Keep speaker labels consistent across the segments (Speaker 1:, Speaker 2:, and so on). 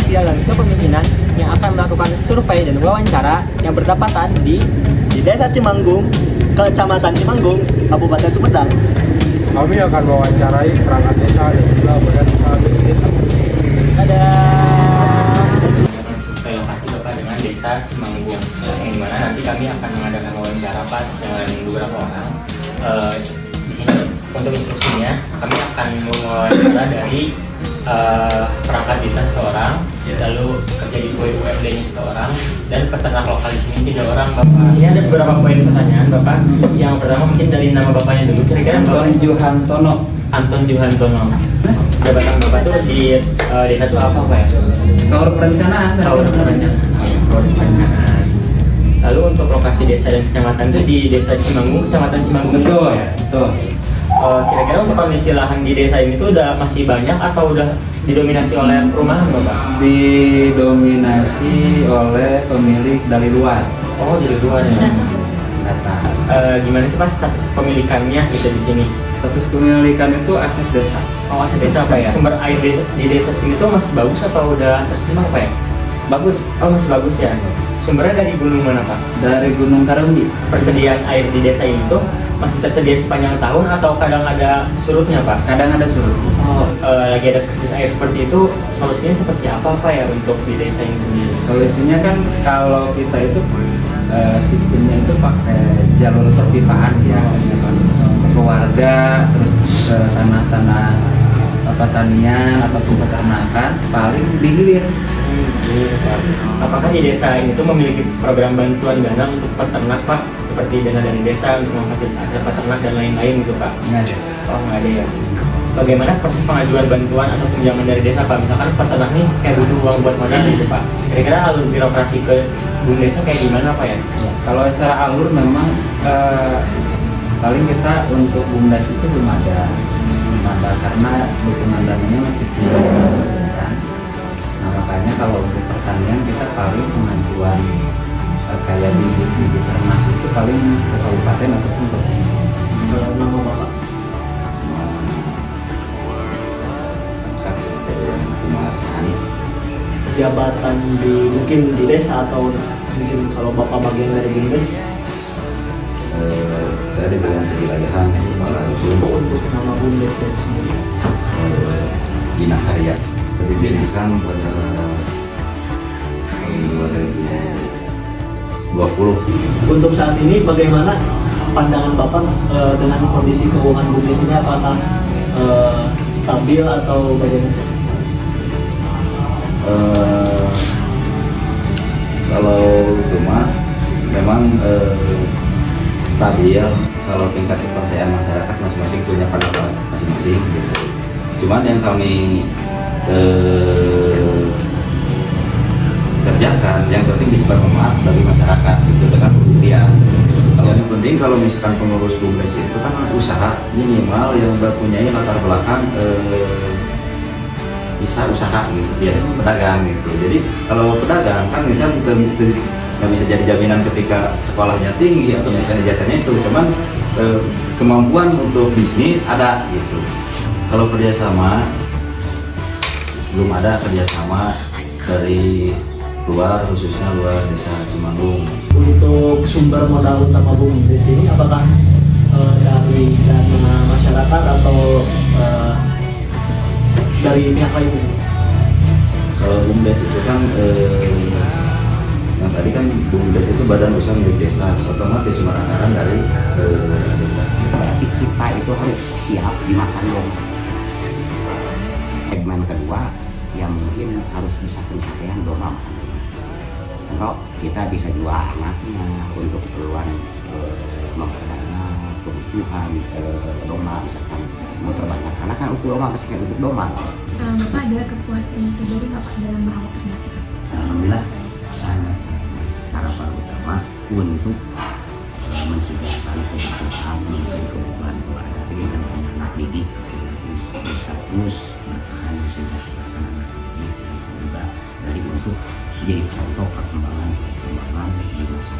Speaker 1: sosial dan kepemimpinan yang akan melakukan survei dan wawancara yang berdapatan di
Speaker 2: Desa Cimanggung, Kecamatan Cimanggung, Kabupaten Sumedang.
Speaker 3: Kami akan mewawancarai perangkat desa dan juga badan usaha milik desa.
Speaker 1: Ada
Speaker 4: survei lokasi Bapak dengan desa Cimanggung, yang dimana nanti kami akan mengadakan wawancara Pak dengan beberapa orang. Di sini untuk instruksinya kami akan mewawancara dari perangkat desa seseorang, lalu kerja di UMD-nya seseorang, dan peternak lokal di sini 3 orang Bapak. Di sini ada beberapa poin pertanyaan Bapak. Yang pertama mungkin dari nama Bapaknya dulu. Kira-kira
Speaker 5: Anton Juhantono.
Speaker 4: Anton Juhantono. Jabatan Bapak tuh di desa itu apa Pak ya?
Speaker 5: Tower perencanaan.
Speaker 4: Tower perencanaan. Lalu untuk lokasi desa dan kecamatan itu di desa Cimanggung, kecamatan Cimanggung.
Speaker 5: Betul,
Speaker 4: Ya?
Speaker 5: betul.
Speaker 4: Kira-kira untuk kondisi lahan di desa ini tuh udah masih banyak atau udah didominasi oleh perumahan Bapak?
Speaker 5: Didominasi oleh pemilik dari luar.
Speaker 4: Oh, dari luar ya.
Speaker 5: Data.
Speaker 4: Gimana sih Pak status pemilikannya gitu di sini?
Speaker 5: Status kepemilikan itu aset desa.
Speaker 4: Oh, aset desa apa ya? Sumber air di desa sini tuh masih bagus atau udah tercemar Pak ya?
Speaker 5: Bagus.
Speaker 4: Oh, masih bagus ya. Sumbernya dari gunung mana Pak?
Speaker 5: Dari Gunung Karumbi.
Speaker 4: Persediaan air di desa ini tuh masih tersedia sepanjang tahun atau kadang ada surutnya Pak?
Speaker 5: Kadang ada surut.
Speaker 4: Oh, lagi ada krisis air seperti itu, solusinya seperti apa Pak ya untuk di desa ini sendiri?
Speaker 5: Solusinya kan kalau kita itu sistemnya itu pakai jalur perpipaan ya, ke warga, terus ke tanah-tanah pertanian ataupun peternakan, paling dihilir.
Speaker 4: Apakah di desa ini tuh memiliki program bantuan dana untuk peternak Pak? Seperti dana dari desa untuk memfasilitasi peternak dan lain-lain gitu Pak?
Speaker 5: Nggak ada.
Speaker 4: Oh, nggak ada ya. Bagaimana proses pengajuan bantuan atau pinjaman dari desa Pak? Misalkan peternak nih kayak butuh uang buat modal gitu Pak. Kira-kira alur birokrasi ke bum desa kayak gimana Pak ya?
Speaker 5: Kalau secara alur memang paling kita untuk bumdes itu belum ada karena dukungan dananya masih kecil. Nah makanya kalau untuk pertanian kita paling pengajuan kayak di Ternas itu paling ke kabupaten ataupun provinsi.
Speaker 2: Nama Bapak? Jabatan mungkin di desa atau mungkin kalau Bapak bagian dari BUMDes?
Speaker 6: Saya di bagian kewilayahan kepala rusun
Speaker 2: Untuk nama BUMDes itu sendiri?
Speaker 6: Dinas Karya didirikan pada 2020.
Speaker 2: Untuk saat ini bagaimana pandangan Bapak dengan kondisi keuangan BUMDes ini, apakah stabil atau bagaimana?
Speaker 6: Kalau rumah memang stabil. Kalau tingkat kepercayaan masyarakat masing-masing punya pandangan masing-masing gitu. Cuman yang kami kerjakan yang penting bisa bermanfaat bagi masyarakat itu dengan pembuktian. Yang penting kalau misalkan pengurus BUMDes itu kan usaha minimal yang mempunyai latar belakang bisa usaha gitu, biasa pedagang gitu. Jadi kalau pedagang kan misalnya nggak bisa jadi jaminan ketika sekolahnya tinggi atau misalnya jasanya itu, cuman kemampuan untuk bisnis ada gitu. Kalau kerjasama belum ada kerjasama dari luar, khususnya luar desa Cimanggung.
Speaker 2: Untuk sumber modal utama BUMDes ini apakah dari dana masyarakat atau dari pihak lain?
Speaker 6: Kalau BUMDes itu kan yang tadi kan BUMDes itu badan usaha milik desa, otomatis sumber anggaran dari desa.
Speaker 7: Si kita itu harus siap dimakan dong. Segmen kedua yang mungkin harus bisa pencapaian domba. Contoh kita bisa jual anaknya untuk keperluan memperbanyak kebutuhan domba, misalkan memperbanyak anak kan untuk domba pasti kan untuk domba.
Speaker 8: Bapak ada kepuasan pribadi Bapak dalam merawat ternak itu?
Speaker 7: Alhamdulillah sangat harapan utama untuk mensediakan kebutuhan mungkin kebutuhan keluarga dengan anak didik bisa terus bertahan mensediakan anak didik juga dari untuk jadi contoh perkembangan di masa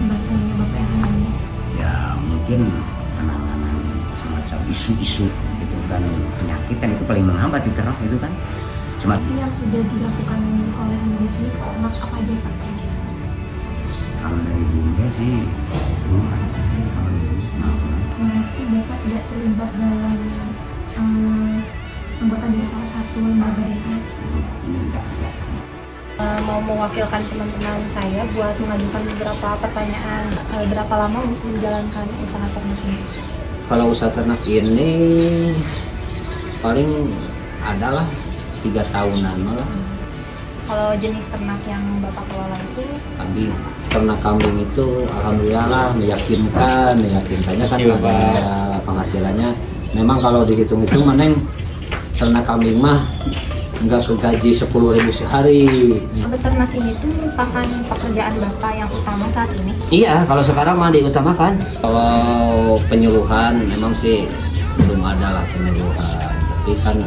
Speaker 8: Bapaknya Bapak yang lainnya?
Speaker 7: ya mungkin penanganan semacam isu-isu gitu kan, penyakit kan itu paling menghambat di ternak itu kan. Cuma
Speaker 8: Tapi yang sudah dilakukan oleh Bumdes ini ke ternak apa aja Pak?
Speaker 7: kalau dari Bumdes sih belum ada. Kalau ini maaf.
Speaker 8: Berarti Bapak tidak terlibat dalam anggota desa satu lembaga desa.
Speaker 7: Ini enggak.
Speaker 8: Mau mewakilkan teman-teman saya buat mengajukan beberapa pertanyaan. Berapa lama menjalankan usaha ternak ini?
Speaker 5: Kalau usaha ternak ini paling adalah 3 tahunan lah.
Speaker 8: Kalau jenis ternak yang Bapak kelola itu
Speaker 5: Kambing, ternak kambing itu alhamdulillah lah meyakinkannya kan ada penghasilannya. Memang kalau dihitung-hitung Neng, ternak kambing mah nggak kegaji 10.000 sehari.
Speaker 8: beternak ini tuh merupakan pekerjaan Bapak yang utama saat ini.
Speaker 5: Iya, kalau sekarang mah diutamakan. Kalau penyuluhan memang sih belum ada lah penyuluhan. Tapi kan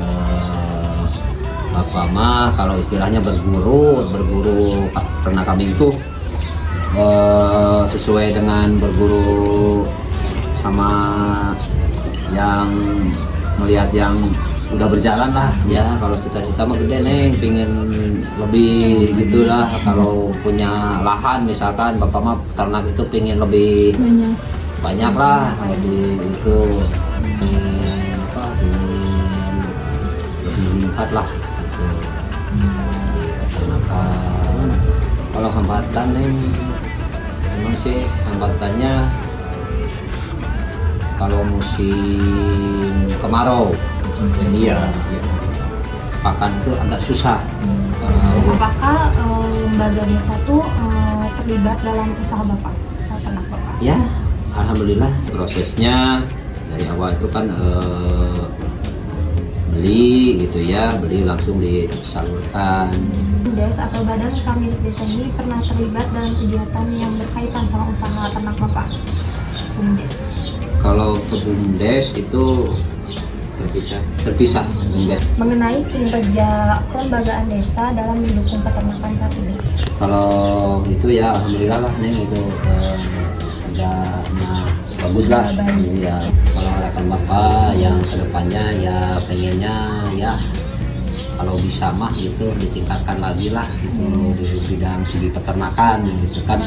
Speaker 5: Bapak mah kalau istilahnya berguru ternak kambing itu sesuai dengan berguru sama yang melihat yang udah berjalan lah ya. Kalau cita-cita mah gede Neng, pingin lebih gitulah. Kalau punya lahan misalkan Bapak mah ternak itu pingin lebih banyak lah, lebih itu pingin lebih meningkat lah gitu. Peternakan. Kalau hambatan Neng, emang sih hambatannya kalau musim kemarau. Iya, pakan itu agak susah.
Speaker 8: Apakah lembaga desa tuh terlibat dalam usaha Bapak, usaha ternak Bapak?
Speaker 5: Ya, alhamdulillah prosesnya dari awal itu kan beli gitu ya, beli langsung disalurkan.
Speaker 8: Bumdes atau badan usaha milik desa ini pernah terlibat dalam kegiatan yang berkaitan sama usaha ternak Bapak? Bumdes.
Speaker 5: Kalau ke Bumdes itu terpisah Bumdes.
Speaker 8: Mengenai kinerja kelembagaan desa dalam mendukung peternakan saat ini.
Speaker 5: Kalau itu ya alhamdulillah lah Neng, itu udah bagus lah ya. Kalau harapan Bapak yang kedepannya ya pengennya ya kalau bisa mah gitu ditingkatkan lagi lah gitu di bidang segi peternakan gitu kan.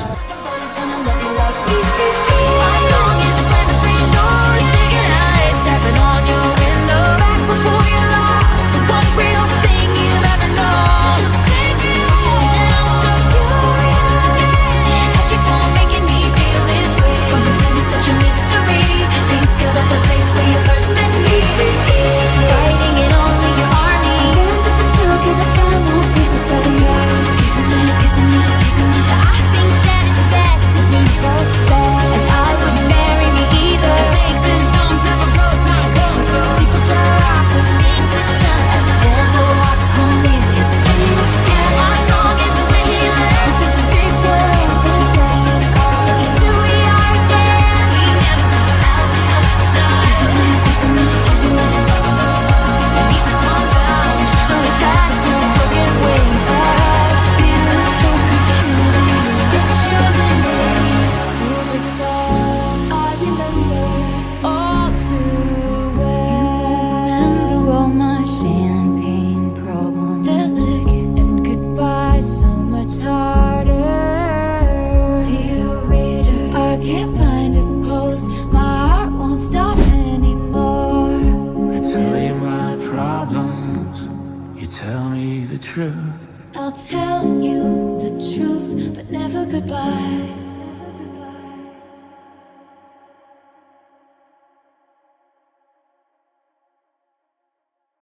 Speaker 9: I'll tell you the truth, but never goodbye.